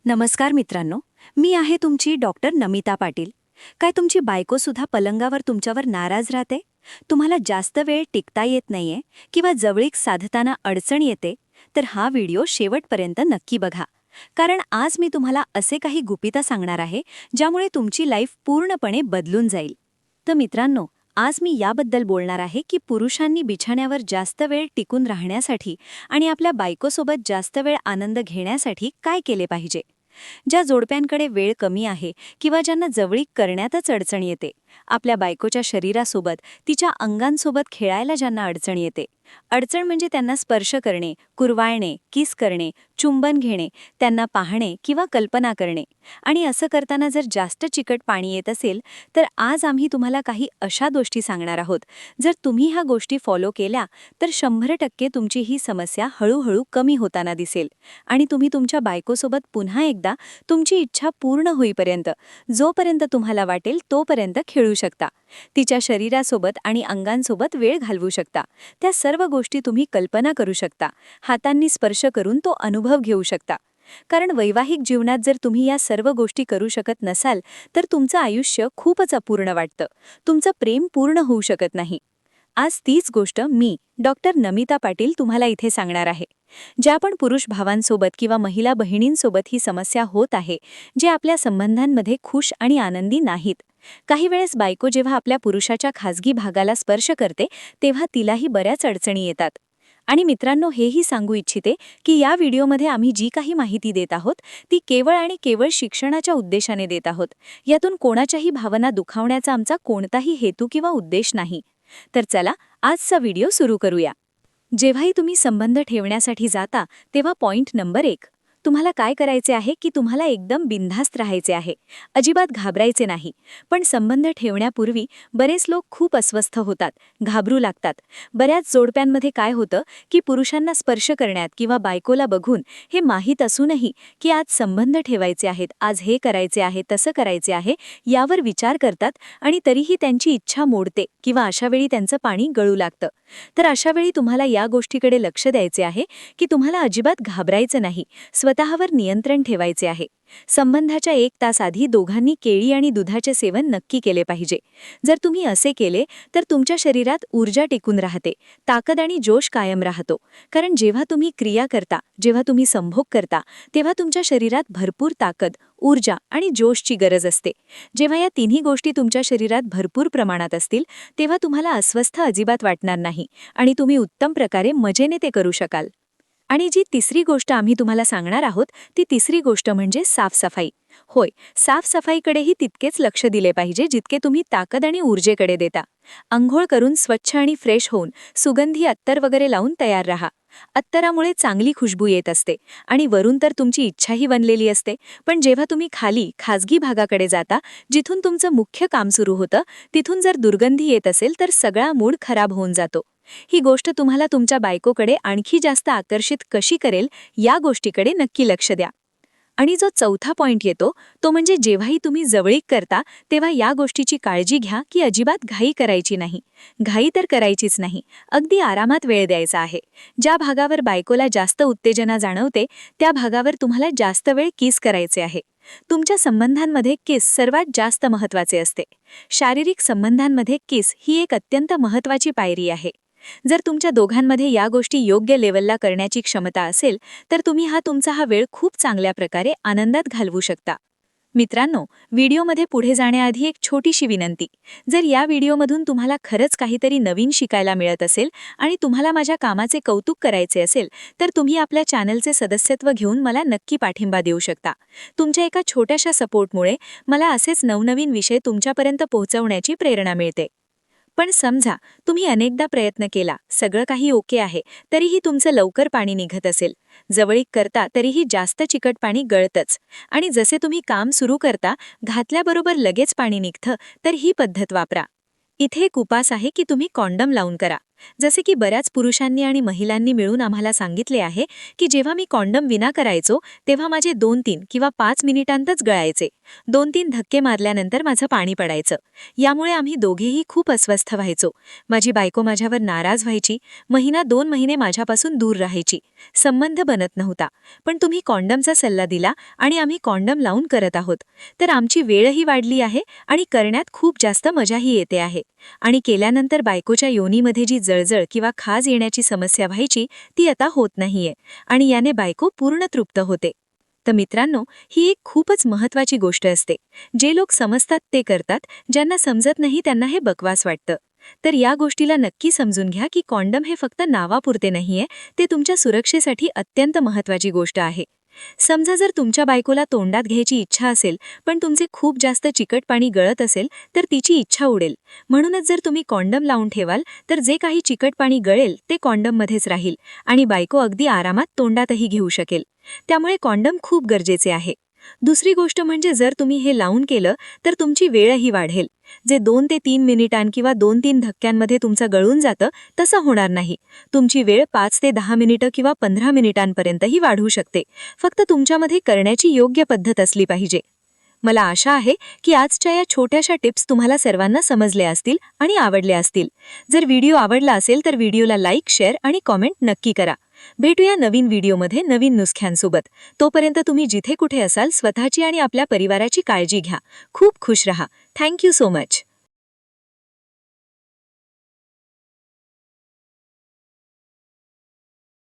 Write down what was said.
नमस्कार मित्रांनो, मी आहे तुमची डॉक्टर नमिता पाटील. काय तुमची बायकोसुद्धा पलंगावर तुमच्यावर नाराज राहते? तुम्हाला जास्त वेळ टिकता येत नाहीये किंवा जवळीक साधताना अडचण येते? तर हा व्हिडिओ शेवटपर्यंत नक्की बघा. कारण आज मी तुम्हाला असे काही गुपितं सांगणार आहे ज्यामुळे तुमची लाईफ पूर्णपणे बदलून जाईल. तर मित्रांनो, आज मी याबद्दल बोलणार आहे की पुरुषांनी बिछाण्यावर जास्त वेळ टिकून राहण्यासाठी आणि आपल्या बायकोसोबत जास्त वेळ आनंद घेण्यासाठी काय केले पाहिजे. ज्या जोडप्यांकडे वेळ कमी आहे किंवा ज्यांना जवळीक करण्यातच अडचण येते, आपल्या बायकोच्या शरीरासोबत तिच्या अंगांसोबत खेळायला ज्यांना अडचण येते, अडचण म्हणजे त्यांना स्पर्श करणे, कुरवाळणे, किस करणे, चुंबन घेणे, त्यांना पाहणे किंवा कल्पना करणे, आणि असं करताना जर जास्त चिकट पाणी येत असेल तर आज आम्ही तुम्हाला काही अशा गोष्टी सांगणार आहोत. जर तुम्ही ह्या गोष्टी फॉलो केल्या तर 100% तुमची ही समस्या हळूहळू कमी होताना दिसेल आणि तुम्ही तुमच्या बायकोसोबत पुन्हा एकदा तुमची इच्छा पूर्ण होईपर्यंत, जोपर्यंत तुम्हाला वाटेल तोपर्यंत खेळू शकता. तिच्या शरीरासोबत आणि अंगांसोबत वेळ घालवू शकता. त्या सर्व गोष्टी तुम्ही कल्पना करू शकता. हातांनी स्पर्श करून तो अनुभव घेऊ शकता. कारण वैवाहिक जीवनात जर तुम्ही या सर्व गोष्टी करू शकत नसाल तर तुमचं आयुष्य खूपच अपूर्ण वाटतं. तुमचं प्रेम पूर्ण होऊ शकत नाही. आज तीच गोष्ट मी डॉक्टर नमिता पाटील तुम्हाला इथे सांगणार आहे. ज्या पण पुरुष भावांसोबत किंवा महिला बहिणींसोबत ही समस्या होत आहे, जे आपल्या संबंधांमध्ये खुश आणि आनंदी नाहीत. काही वेळेस बायको जेव्हा आपल्या पुरुषाच्या खाजगी भागाला स्पर्श करते तेव्हा तिलाही बऱ्याच अडचणी येतात. आणि मित्रांनो, हेही सांगू इच्छिते की या व्हिडिओमध्ये आम्ही जी काही माहिती देत आहोत ती केवळ आणि केवळ शिक्षणाच्या उद्देशाने देत आहोत. यातून कोणाच्याही भावना दुखावण्याचा आमचा कोणताही हेतू किंवा उद्देश नाही. तर चला आजचा व्हिडिओ सुरू करूया. जेव्हाही तुम्ही संबंध ठेवण्यासाठी जाता तेव्हा पॉइंट नंबर 1, तुम्हाला काय करायचे आहे की तुम्हाला एकदम बिनधास्त राहायचे आहे. अजिबात घाबरायचे नाही. पण संबंध ठेवण्यापूर्वी बरेच लोक खूप अस्वस्थ होतात, घाबरू लागतात. बऱ्याच जोडप्यांमध्ये काय होतं की पुरुषांना स्पर्श करण्यात किंवा बायकोला बघून हे माहीत असूनही की आज संबंध ठेवायचे आहेत, आज हे करायचे आहे, तसं करायचे आहे, यावर विचार करतात आणि तरीही त्यांची इच्छा मोडते किंवा अशावेळी त्यांचं पाणी गळू लागतं. तर अशावेळी तुम्हाला या गोष्टीकडे लक्ष द्यायचे आहे की तुम्हाला अजिबात घाबरायचं नाही, स्वतःवर नियंत्रण ठेवायचे आहे. संबंधाच्या 1 तास आधी दोघांनी केळी आणि दुधाचे सेवन नक्की केले पाहिजे. जर तुम्ही असे केले तर तुमच्या शरीरात ऊर्जा टिकून राहते, ताकद आणि जोश कायम राहतो. कारण जेव्हा तुम्ही क्रिया करता, जेव्हा तुम्ही संभोग करता, तेव्हा तुमच्या शरीरात भरपूर ताकद, ऊर्जा आणि जोशची गरज असते. जेव्हा या तिन्ही गोष्टी तुमच्या शरीरात भरपूर प्रमाणात असतील तेव्हा तुम्हाला अस्वस्थ अजिबात वाटणार नाही आणि तुम्ही उत्तम प्रकारे मजेने ते करू शकाल. आणि जी तिसरी गोष्ट आम्ही तुम्हाला सांगणार आहोत ती तिसरी गोष्ट म्हणजे साफसफाई. होय, साफसफाईकडेही तितकेच लक्ष दिले पाहिजे जितके तुम्ही ताकद आणि ऊर्जेकडे देता. अंघोळ करून स्वच्छ आणि फ्रेश होऊन सुगंधी अत्तर वगैरे लावून तयार राहा. अत्तरामुळे चांगली खुशबू येत असते आणि वरून तर तुमची इच्छाही बनलेली असते. पण जेव्हा तुम्ही खाली खाजगी भागाकडे जाता, जिथून तुमचं मुख्य काम सुरू होतं, तिथून जर दुर्गंधी येत असेल तर सगळा मूड खराब होऊन जातो. ही गोष्ट तुम्हाला तुमच्या बायकोकडे आणखी जास्त आकर्षित कशी करेल या गोष्टीकडे नक्की लक्ष द्या. आणि जो चौथा पॉइंट येतो तो म्हणजे जेव्हाही तुम्ही जवळीक करता तेव्हा या गोष्टीची काळजी घ्या की अजिबात घाई करायची नाही. घाई तर करायचीच नाही, अगदी आरामात वेळ द्यायचा आहे. ज्या भागावर बायकोला जास्त उत्तेजना जाणवते त्या भागावर तुम्हाला जास्त वेळ किस करायचे आहे. तुमच्या संबंधांमध्ये किस सर्वात जास्त महत्त्वाचे असते. शारीरिक संबंधांमध्ये किस ही एक अत्यंत महत्त्वाची पायरी आहे. जर तुमच्या दोघांमध्ये या गोष्टी योग्य लेवलला करण्याची क्षमता असेल तर तुम्ही तुमचा वेळ खूप चांगल्या प्रकारे आनंदात घालवू शकता. मित्रांनो, व्हिडिओमध्ये पुढे जाण्याआधी एक छोटीशी विनंती. जर या व्हिडिओमधून तुम्हाला खरंच काहीतरी नवीन शिकायला मिळत असेल आणि तुम्हाला माझ्या कामाचे कौतुक करायचे असेल तर तुम्ही आपल्या चॅनलचे सदस्यत्व घेऊन मला नक्की पाठिंबा देऊ शकता. तुमच्या एका छोट्याशा सपोर्टमुळे मला असेच नवनवीन विषय तुमच्यापर्यंत पोहोचवण्याची प्रेरणा मिळते. पण समजा तुम्ही अनेकदा प्रयत्न केला, सगळं काही ओके आहे, तरीही तुमचं लवकर पाणी निघत असेल, जवळीक करता तरीही जास्त चिकट पाणी गळतच, आणि जसे तुम्ही काम सुरू करता घातल्याबरोबर लगेच पाणी निघतं, तर ही पद्धत वापरा. इथे एक उपास आहे की तुम्ही कॉन्डम लावून करा. जसे की बऱ्याच पुरुषांनी आणि महिलांनी मिळून आम्हाला सांगितले आहे की जेव्हा मी कॉन्डम विना करायचो तेव्हा माझे 2-3 किंवा 5 मिनिटांतच गळायचे. 2-3 धक्के मारल्यानंतर माझं पाणी पडायचं. यामुळे आम्ही दोघेही खूप अस्वस्थ व्हायचो. माझी बायको माझ्यावर नाराज व्हायची. 1-2 महिने माझ्यापासून दूर राहायची. संबंध बनत नव्हता. पण तुम्ही कॉन्डमचा सल्ला दिला आणि आम्ही कॉन्डम लावून करत आहोत. तर आमची वेळही वाढली आहे आणि करण्यात खूप जास्त मजाही येते आहे. आणि केल्यानंतर बायकोच्या योनीमध्ये जी जळजळ किंवा खाज येण्याची समस्या व्हायची ती आता होत नाहीये आणि याने बायको पूर्ण तृप्त होते. तर मित्रांनो, ही एक खूपच महत्त्वाची गोष्ट असते. जे लोक समजतात ते करतात, ज्यांना समजत नाही त्यांना हे बकवास वाटतं. तर या गोष्टीला नक्की समजून घ्या की कॉन्डम हे फक्त नावापुरते नाहीये, ते तुमच्या सुरक्षेसाठी अत्यंत महत्त्वाची गोष्ट आहे. समजा जर तुमच्या बायकोला तोंडात घ्यायची इच्छा असेल पण तुमचे खूप जास्त चिकट पाणी गळत असेल तर तिची इच्छा उडेल. म्हणूनच जर तुम्ही कॉन्डम लावून ठेवाल तर जे काही चिकट पाणी गळेल ते कॉन्डममध्येच राहील आणि बायको अगदी आरामात तोंडातही घेऊ शकेल. त्यामुळे कॉन्डम खूप गरजेचे आहे. दुसरी गोष्ट म्हणजे जर तुम्ही हे लावून केलं तर तुमची वेळही वाढेल. जे 2 ते 3 मिनिटां किंवा 2-3 धक्क्यांमध्ये तुमचं गळून जातं तसं होणार नाही. तुमची वेळ 5 ते 10 मिनिटं किंवा 15 मिनिटांपर्यंतही वाढू शकते. फक्त तुमच्यामध्ये करण्याची योग्य पद्धत असली पाहिजे. मला आशा आहे की आजच्या या छोट्याशा टिप्स तुम्हाला सर्वांना समजल्या असतील आणि आवडल्या असतील. जर व्हिडिओ आवडला असेल तर व्हिडिओला लाईक, शेअर आणि कॉमेंट नक्की करा. भेटूया नवीन व्हिडिओमध्ये नवीन नुसख्यांसोबत. तोपर्यंत तुम्ही जिथे कुठे असाल स्वतःची आणि आपल्या परिवाराची काळजी घ्या. खूप खुश रहा. Thank you so much.